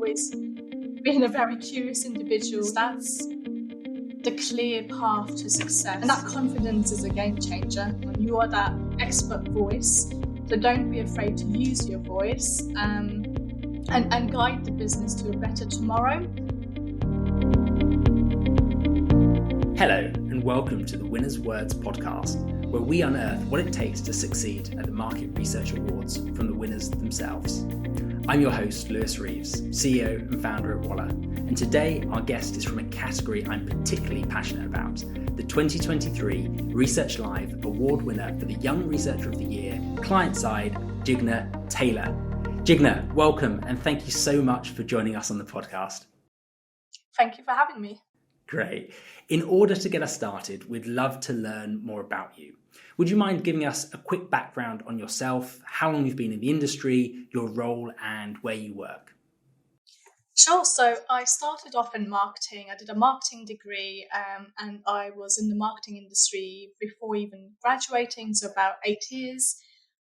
always been a very curious individual. That's the clear path to success. And that confidence is a game changer. When you are that expert voice, so don't be afraid to use your voice and guide the business to a better tomorrow. Hello and welcome to the Winner's Words podcast, where we unearth what it takes to succeed at the Market Research Awards from the winners themselves. I'm your host, Lewis Reeves, CEO and founder at Walr, and today our guest is from a category I'm particularly passionate about, the 2023 Research Live Award winner for the Young Researcher of the Year, client-side, Jigna Tailor. Jigna, welcome and thank you so much for joining us on the podcast. Thank you for having me. Great. In order to get us started, we'd love to learn more about you. Would you mind giving us a quick background on yourself, how long you've been in the industry, your role, and where you work? Sure. So I started off in marketing. I did a marketing degree and I was in the marketing industry before even graduating, so about 8 years.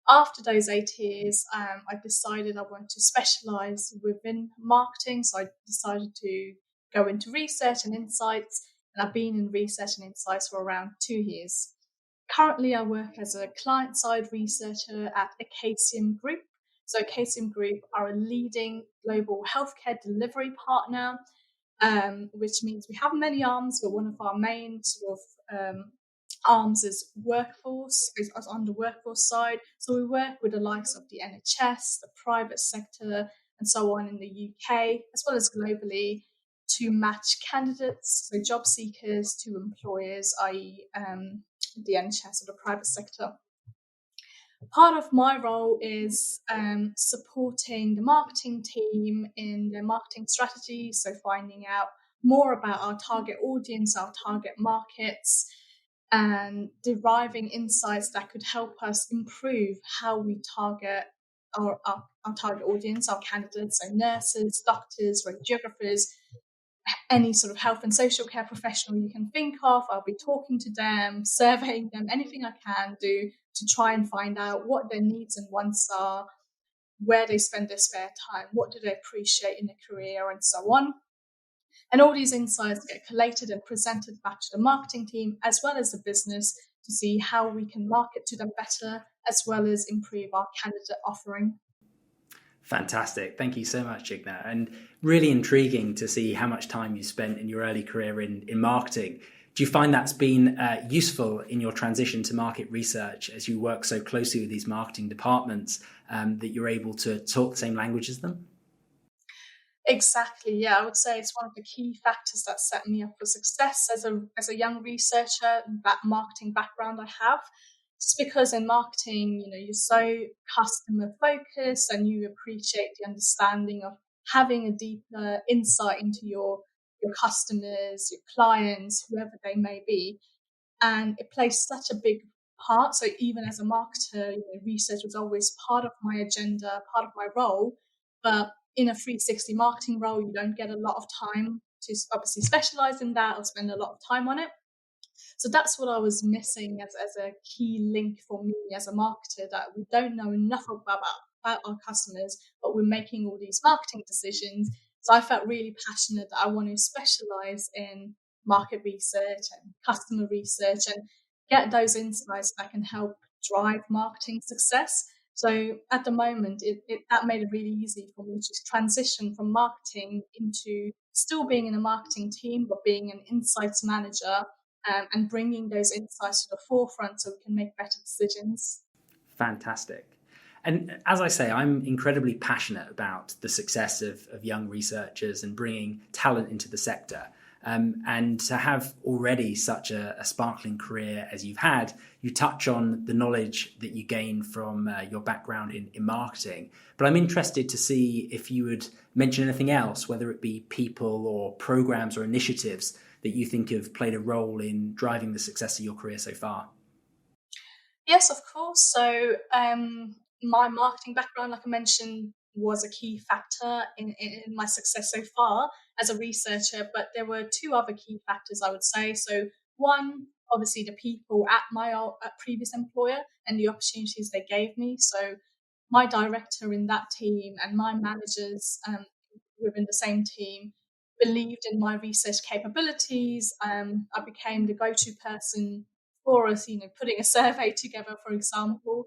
After those 8 years, I decided I wanted to specialise within marketing. So I decided to go into research and insights, and I've been in research and insights for around 2 years. Currently, I work as a client-side researcher at Acacium Group. So Acacium Group are a leading global healthcare delivery partner, which means we have many arms, but one of our main sort of arms is workforce, is on the workforce side. So we work with the likes of the NHS, the private sector, and so on in the UK, as well as globally, to match candidates, so job seekers, to employers, i.e. The NHS or the private sector. Part of my role is supporting the marketing team in their marketing strategy, so finding out more about our target audience, our target markets, and deriving insights that could help us improve how we target our target audience, our candidates, so nurses, doctors, radiographers, any sort of health and social care professional you can think of. I'll be talking to them, surveying them, anything I can do to try and find out what their needs and wants are, where they spend their spare time, what do they appreciate in their career, and so on. And all these insights get collated and presented back to the marketing team as well as the business to see how we can market to them better, as well as improve our candidate offering. Fantastic. Thank you so much, Jigna. And really intriguing to see how much time you spent in your early career in marketing. Do you find that's been useful in your transition to market research as you work so closely with these marketing departments that you're able to talk the same language as them? Exactly. Yeah, I would say it's one of the key factors that set me up for success as a young researcher, that marketing background I have. Just because in marketing, you're so customer focused and you appreciate the understanding of having a deeper insight into your customers, your clients, whoever they may be. And it plays such a big part. So even as a marketer, research was always part of my agenda, part of my role. But in a 360 marketing role, you don't get a lot of time to obviously specialize in that or spend a lot of time on it. So that's what I was missing as a key link for me as a marketer, that we don't know enough about our customers, but we're making all these marketing decisions. So I felt really passionate that I want to specialize in market research and customer research and get those insights that can help drive marketing success. So at the moment, that made it really easy for me to transition from marketing into still being in a marketing team, but being an insights manager and bringing those insights to the forefront so we can make better decisions. Fantastic. And as I say, I'm incredibly passionate about the success of young researchers and bringing talent into the sector. And to have already such a sparkling career as you've had, you touch on the knowledge that you gain from your background in marketing. But I'm interested to see if you would mention anything else, whether it be people or programs or initiatives that you think have played a role in driving the success of your career so far. Yes, of course. So my marketing background, like I mentioned, was a key factor in my success so far as a researcher, but there were two other key factors, I would say. So one, obviously the people at my previous employer and the opportunities they gave me. So my director in that team and my managers within the same team believed in my research capabilities. I became the go-to person for us, putting a survey together, for example,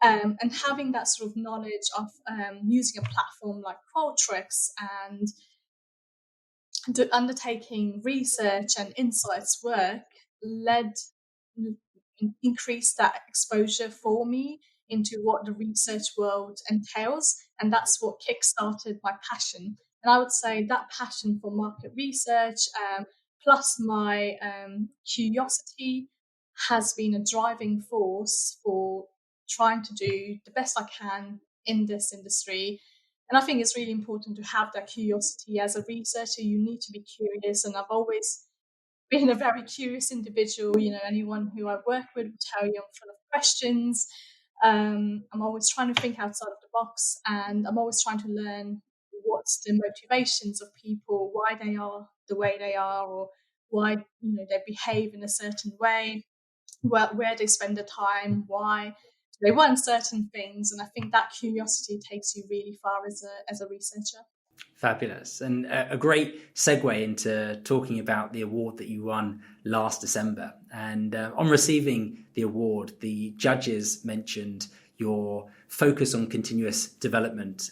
and having that sort of knowledge of using a platform like Qualtrics and undertaking research and insights work led increased that exposure for me into what the research world entails, and that's what kickstarted my passion. And I would say that passion for market research, plus my curiosity, has been a driving force for trying to do the best I can in this industry. And I think it's really important to have that curiosity as a researcher. You need to be curious, and I've always been a very curious individual. Anyone who I work with will tell you I'm full of questions. I'm always trying to think outside of the box, and I'm always trying to learn what's the motivations of people, why they are the way they are, or why they behave in a certain way, where they spend their time, why they want certain things. And I think that curiosity takes you really far as a researcher. Fabulous. And a great segue into talking about the award that you won last December. And on receiving the award, the judges mentioned your focus on continuous development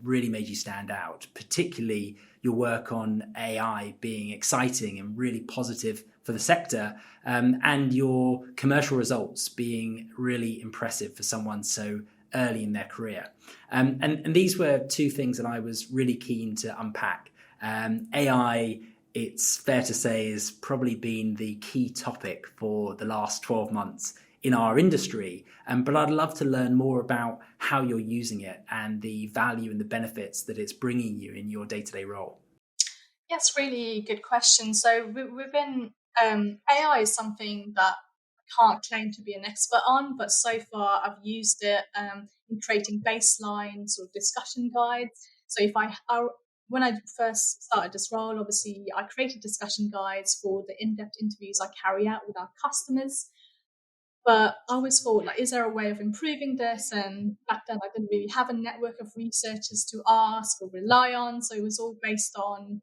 really made you stand out, particularly your work on AI being exciting and really positive for the sector, and your commercial results being really impressive for someone so early in their career. And these were two things that I was really keen to unpack. AI, it's fair to say, has probably been the key topic for the last 12 months in our industry. But I'd love to learn more about how you're using it and the value and the benefits that it's bringing you in your day-to-day role. Yes, really good question. So within AI is something that can't claim to be an expert on, but so far I've used it in creating baselines or discussion guides. So when I first started this role, obviously I created discussion guides for the in-depth interviews I carry out with our customers. But I always thought, is there a way of improving this? And back then I didn't really have a network of researchers to ask or rely on. So it was all based on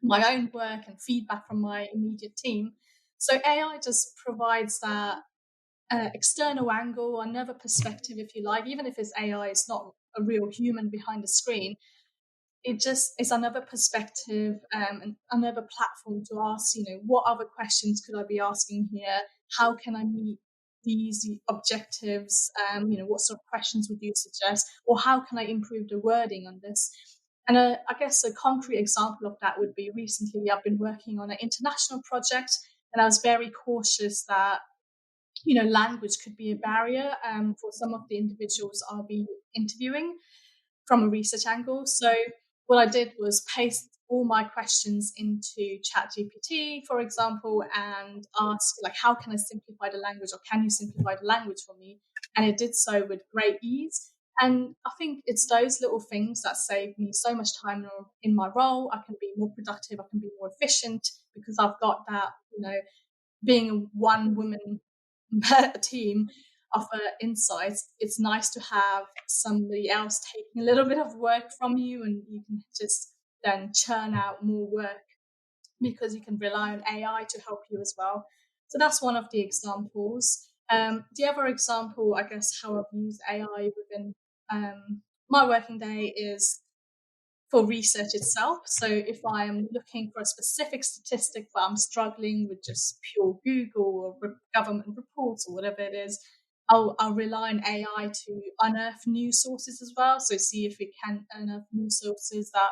my own work and feedback from my immediate team. So AI just provides that external angle, another perspective, if you like. Even if it's AI, it's not a real human behind the screen. It just is another perspective, and another platform to ask, what other questions could I be asking here? How can I meet these objectives? What sort of questions would you suggest? Or how can I improve the wording on this? And I guess a concrete example of that would be recently I've been working on an international project, and I was very cautious that language could be a barrier for some of the individuals I'll be interviewing from a research angle. So what I did was paste all my questions into ChatGPT, for example, and ask, how can I simplify the language, or can you simplify the language for me? And it did so with great ease. And I think it's those little things that save me so much time in my role. I can be more productive, I can be more efficient, because I've got that, being a one woman team of insights, it's nice to have somebody else taking a little bit of work from you, and you can just then churn out more work because you can rely on AI to help you as well. So that's one of the examples. The other example, I guess, how I've used AI within my working day is for research itself. So if I am looking for a specific statistic but I'm struggling with just pure Google or government reports or whatever it is, I'll rely on AI to unearth news sources as well. So see if it can unearth news sources that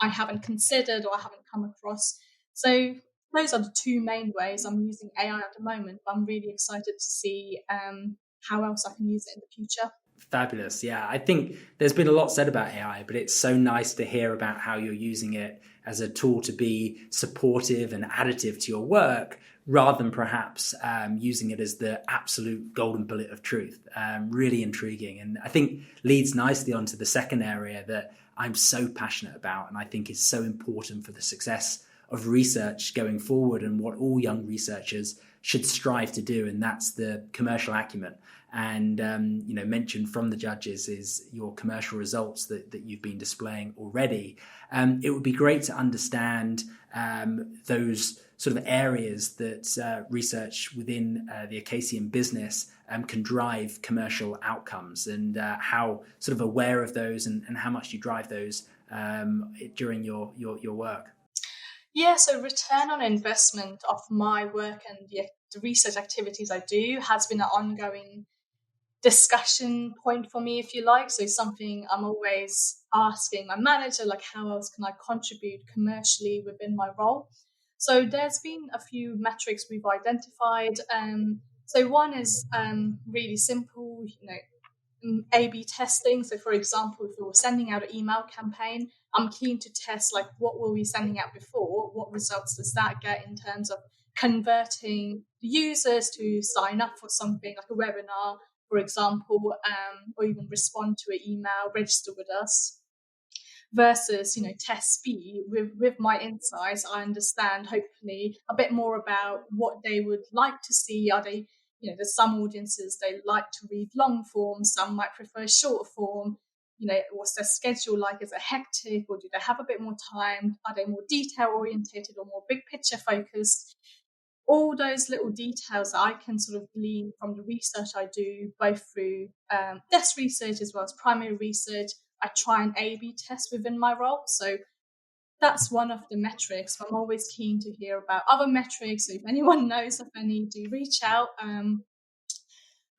I haven't considered or I haven't come across. So those are the two main ways I'm using AI at the moment. But I'm really excited to see how else I can use it in the future. Fabulous. Yeah, I think there's been a lot said about AI, but it's so nice to hear about how you're using it as a tool to be supportive and additive to your work, rather than perhaps using it as the absolute golden bullet of truth. Really intriguing. And I think leads nicely onto the second area that I'm so passionate about, and I think is so important for the success of research going forward, and what all young researchers should strive to do, and that's the commercial acumen. And mentioned from the judges is your commercial results that you've been displaying already. It would be great to understand those sort of areas that research within the Acacium business can drive commercial outcomes, and how sort of aware of those and how much you drive those during your work. Yeah, so return on investment of my work and the research activities I do has been an ongoing discussion point for me, if you like. So something I'm always asking my manager, like, how else can I contribute commercially within my role? So there's been a few metrics we've identified. So one is really simple, A/B testing. So, for example, if we were sending out an email campaign, I'm keen to test, like, what were we sending out before? What results does that get in terms of converting the users to sign up for something like a webinar, for example, or even respond to an email, register with us? Versus, test B with my insights. I understand hopefully a bit more about what they would like to see. Are they, there's some audiences, they like to read long form, some might prefer short form. What's their schedule like? Is it hectic, or do they have a bit more time? Are they more detail orientated or more big picture focused? All those little details that I can sort of glean from the research I do, both through desk research as well as primary research, I try and A/B test within my role. So that's one of the metrics. I'm always keen to hear about other metrics. So if anyone knows of any, do reach out.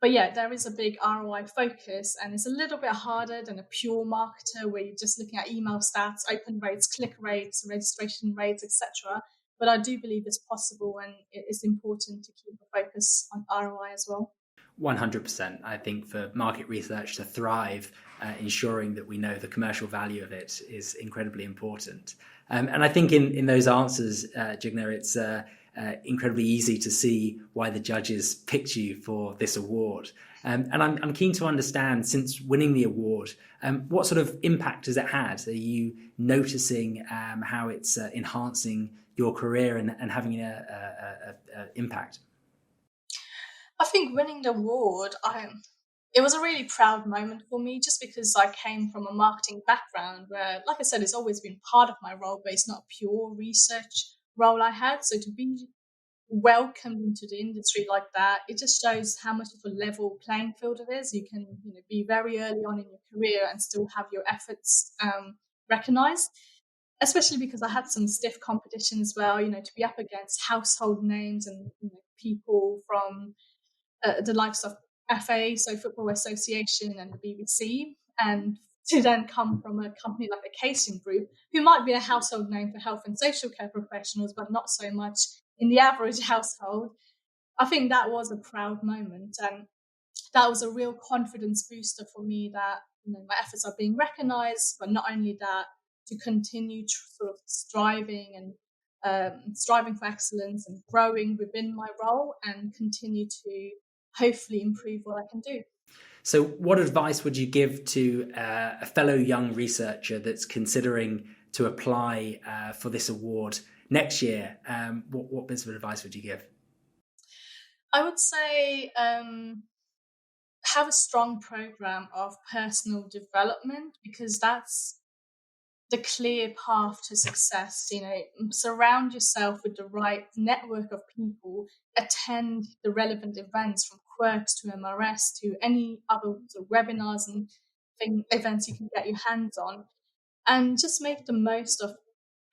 But yeah, there is a big ROI focus, and it's a little bit harder than a pure marketer where you're just looking at email stats, open rates, click rates, registration rates, etc. But I do believe it's possible, and it is important to keep a focus on ROI as well. 100%. I think for market research to thrive, ensuring that we know the commercial value of it is incredibly important. And I think in those answers, Jigna, it's incredibly easy to see why the judges picked you for this award. And I'm keen to understand, since winning the award, what sort of impact has it had? Are you noticing how it's enhancing your career and having an impact? I think winning the award, it was a really proud moment for me, just because I came from a marketing background where, like I said, it's always been part of my role, but it's not a pure research role I had. So to be welcomed into the industry like that, it just shows how much of a level playing field it is. You can be very early on in your career and still have your efforts recognized, especially because I had some stiff competition as well, to be up against household names and people from the likes of FA, so Football Association, and the BBC, and to then come from a company like Acacium Group, who might be a household name for health and social care professionals, but not so much in the average household. I think that was a proud moment, and that was a real confidence booster for me that my efforts are being recognised, but not only that, to continue sort of striving and striving for excellence and growing within my role, and continue to hopefully improve what I can do. So what advice would you give to a fellow young researcher that's considering to apply for this award next year? What bits of advice would you give? I would say have a strong program of personal development, because that's the clear path to success. Surround yourself with the right network of people, attend the relevant events, from quirks to MRS to any other sort of webinars and events you can get your hands on, and just make the most of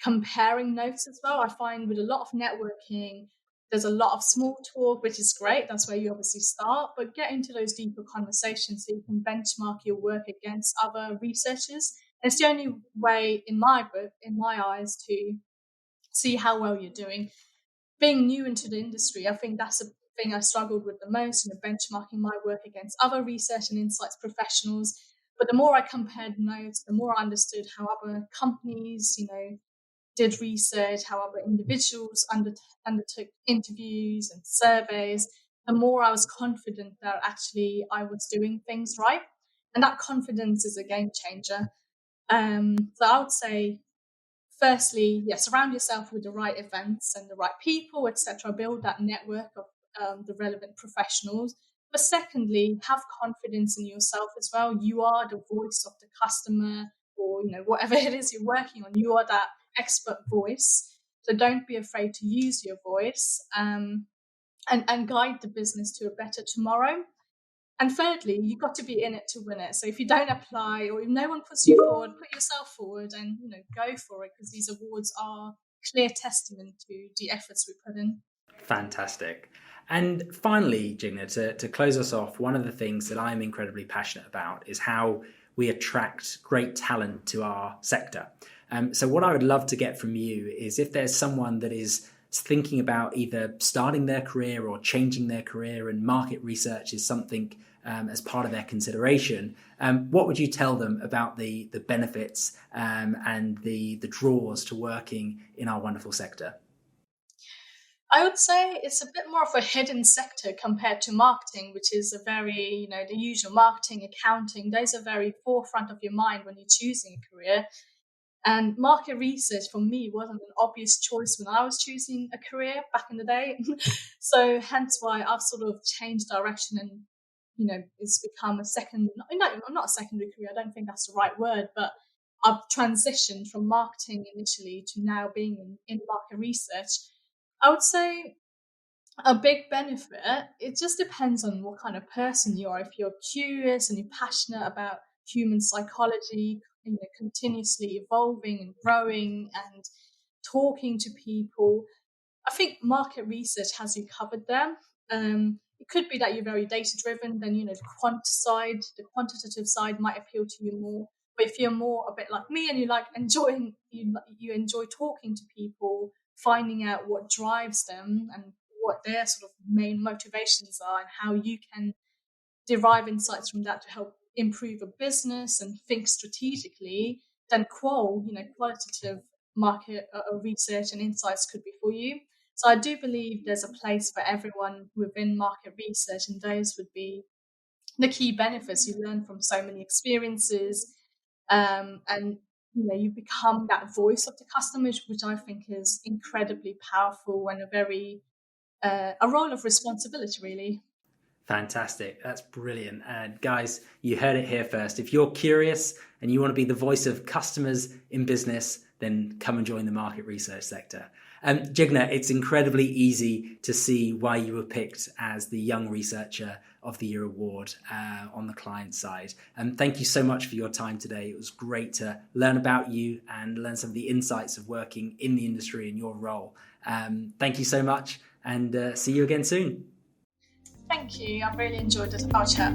comparing notes as well. I find with a lot of networking, there's a lot of small talk, which is great. That's where you obviously start, but get into those deeper conversations so you can benchmark your work against other researchers. And it's the only way, in my book, in my eyes, to see how well you're doing. Being new into the industry, I think that's a thing I struggled with the most, benchmarking my work against other research and insights professionals. But the more I compared notes, the more I understood how other companies, did research, how other individuals undertook interviews and surveys, the more I was confident that actually I was doing things right. And that confidence is a game changer. So I would say, firstly, surround yourself with the right events and the right people, etc. Build that network of the relevant professionals. But secondly, have confidence in yourself as well. You are the voice of the customer, or whatever it is you're working on. You are that expert voice. So don't be afraid to use your voice, and guide the business to a better tomorrow. And thirdly, you've got to be in it to win it. So if you don't apply, or if no one puts you forward, put yourself forward and go for it, because these awards are clear testament to the efforts we put in. Fantastic. And finally, Jigna, to close us off, one of the things that I'm incredibly passionate about is how we attract great talent to our sector. So what I would love to get from you is, if there's someone that is thinking about either starting their career or changing their career, and market research is something as part of their consideration, what would you tell them about the benefits and the draws to working in our wonderful sector? I would say it's a bit more of a hidden sector compared to marketing, which is a very, the usual marketing, accounting. Those are very forefront of your mind when you're choosing a career. And market research for me wasn't an obvious choice when I was choosing a career back in the day. So hence why I've sort of changed direction, and it's become a second, not a secondary career. I don't think that's the right word, but I've transitioned from marketing initially to now being in market research. I would say a big benefit, it just depends on what kind of person you are. If you're curious and you're passionate about human psychology, continuously evolving and growing and talking to people, I think market research has you covered there. It could be that you're very data driven, then the quantitative side might appeal to you more. But if you're more a bit like me and you like you enjoy talking to people, finding out what drives them and what their sort of main motivations are, and how you can derive insights from that to help improve a business and think strategically, then qualitative market research and insights could be for you. So I do believe there's a place for everyone within market research, and those would be the key benefits. You learn from so many experiences, and you become that voice of the customer, which I think is incredibly powerful and a role of responsibility, really. Fantastic. That's brilliant. And guys, you heard it here first. If you're curious and you want to be the voice of customers in business, then come and join the market research sector. Jigna, it's incredibly easy to see why you were picked as the Young Researcher of the Year award on the client side. And thank you so much for your time today. It was great to learn about you and learn some of the insights of working in the industry and your role. Thank you so much, and see you again soon. Thank you. I've really enjoyed our chat.